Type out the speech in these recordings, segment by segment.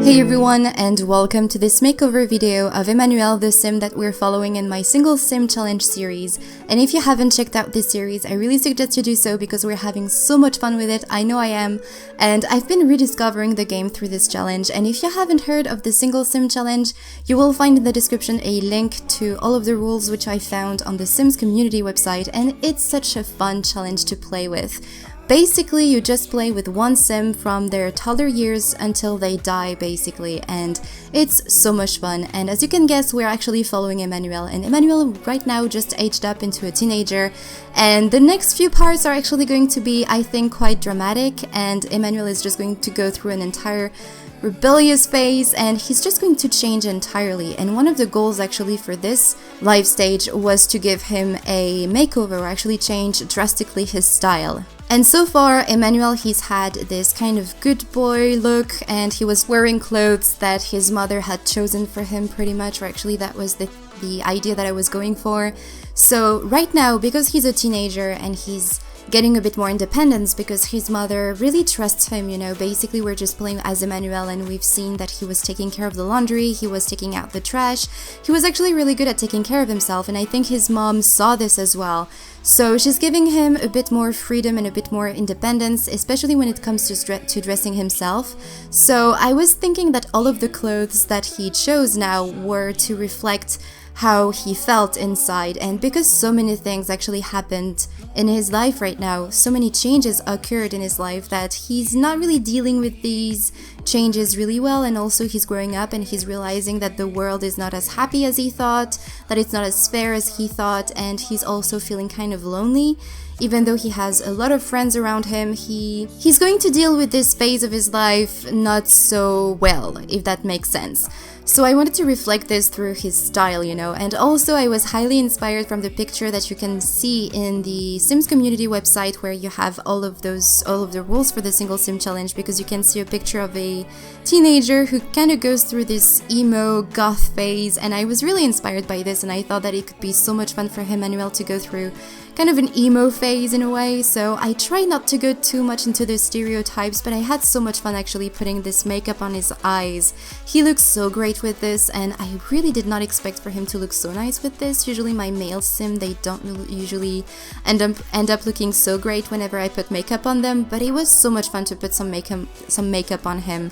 Hey everyone, and welcome to this makeover video of Emmanuel, the sim that we're following in my single sim challenge series. And if you haven't checked out this series, I really suggest you do so because we're having so much fun with it. I know I am, and I've been rediscovering the game through this challenge. And if you haven't heard of the single sim challenge, you will find in the description a link to all of the rules which I found on the Sims community website, and it's such a fun challenge to play with. Basically, you just play with one sim from their toddler years until they die, basically, and it's so much fun. And as you can guess, we're actually following Emmanuel, and Emmanuel right now just aged up into a teenager, and the next few parts are actually going to be, I think, quite dramatic, and Emmanuel is just going to go through an entire rebellious phase, and he's just going to change entirely. And one of the goals actually for this live stage was to give him a makeover, or actually change drastically his style. And so far, Emmanuel, he's had this kind of good boy look, and he was wearing clothes that his mother had chosen for him pretty much, or actually that was the idea that I was going for. So right now, because he's a teenager and he's getting a bit more independence because his mother really trusts him, you know. Basically, we're just playing as Emmanuel, and we've seen that he was taking care of the laundry, he was taking out the trash, he was actually really good at taking care of himself, and I think his mom saw this as well. So she's giving him a bit more freedom and a bit more independence, especially when it comes to dressing himself. So I was thinking that all of the clothes that he chose now were to reflect how he felt inside, and because so many things actually happened in his life right now, so many changes occurred in his life that he's not really dealing with these changes really well, and also he's growing up and he's realizing that the world is not as happy as he thought, that it's not as fair as he thought, and he's also feeling kind of lonely. Even though he has a lot of friends around him, he's going to deal with this phase of his life not so well, if that makes sense. So I wanted to reflect this through his style, you know, and also I was highly inspired from the picture that you can see in the Sims community website, where you have all of the rules for the single sim challenge, because you can see a picture of a teenager who kind of goes through this emo goth phase, and I was really inspired by this, and I thought that it could be so much fun for Emmanuel to go through kind of an emo phase in a way. So I try not to go too much into the stereotypes, but I had so much fun actually putting this makeup on his eyes. He looks so great with this, and I really did not expect for him to look so nice with this. Usually my male sim, they don't usually end up looking so great whenever I put makeup on them, but it was so much fun to put some makeup on him.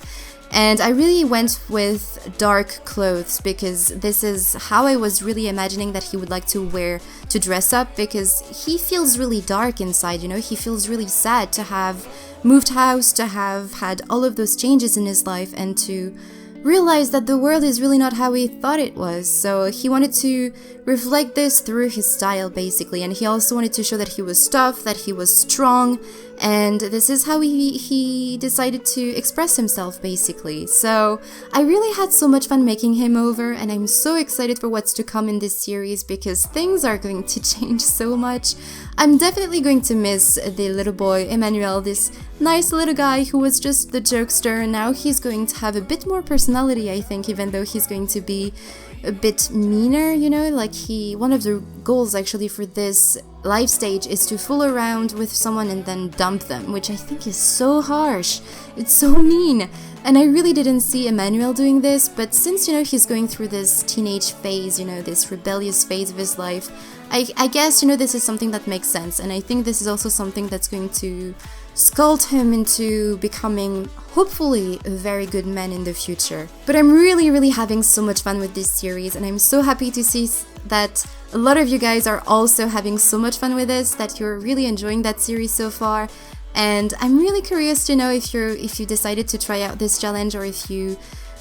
And I really went with dark clothes because this is how I was really imagining that he would like to wear to dress up, because he feels really dark inside, you know. He feels really sad to have moved house, to have had all of those changes in his life, and to realize that the world is really not how he thought it was. So he wanted to reflect this through his style, basically, and he also wanted to show that he was tough, that he was strong, and this is how he decided to express himself, basically. So I really had so much fun making him over, and I'm so excited for what's to come in this series because things are going to change so much. I'm definitely going to miss the little boy Emmanuel, this nice little guy who was just the jokester. Now he's going to have a bit more personality, I think, even though he's going to be a bit meaner, you know. Like, one of the goals actually for this live stage is to fool around with someone and then dump them, which I think is so harsh. It's so mean. And I really didn't see Emmanuel doing this, but since, you know, he's going through this teenage phase, you know, this rebellious phase of his life, I guess, you know, this is something that makes sense, and I think this is also something that's going to sculpt him into becoming, hopefully, a very good man in the future. But I'm really having so much fun with this series, and I'm so happy to see that a lot of you guys are also having so much fun with this, that you're really enjoying that series so far. And I'm really curious to know if you decided to try out this challenge, or if you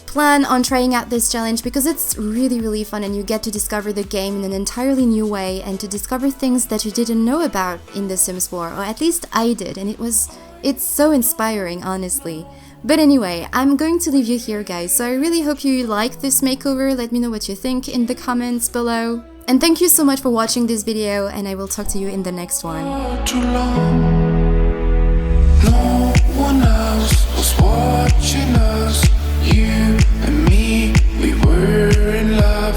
plan on trying out this challenge, because it's really fun, and you get to discover the game in an entirely new way, and to discover things that you didn't know about in The Sims 4, or at least I did, and it's so inspiring, honestly. But anyway, I'm going to leave you here, guys, so I really hope you like this makeover. Let me know what you think in the comments below. And thank you so much for watching this video, and I will talk to you in the next one. Too long. No one else was watching us. You and me, we were in love.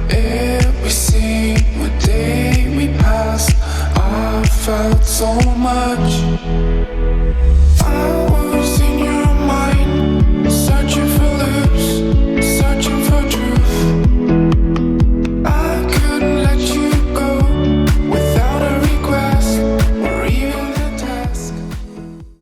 Every single day we passed, I felt so much.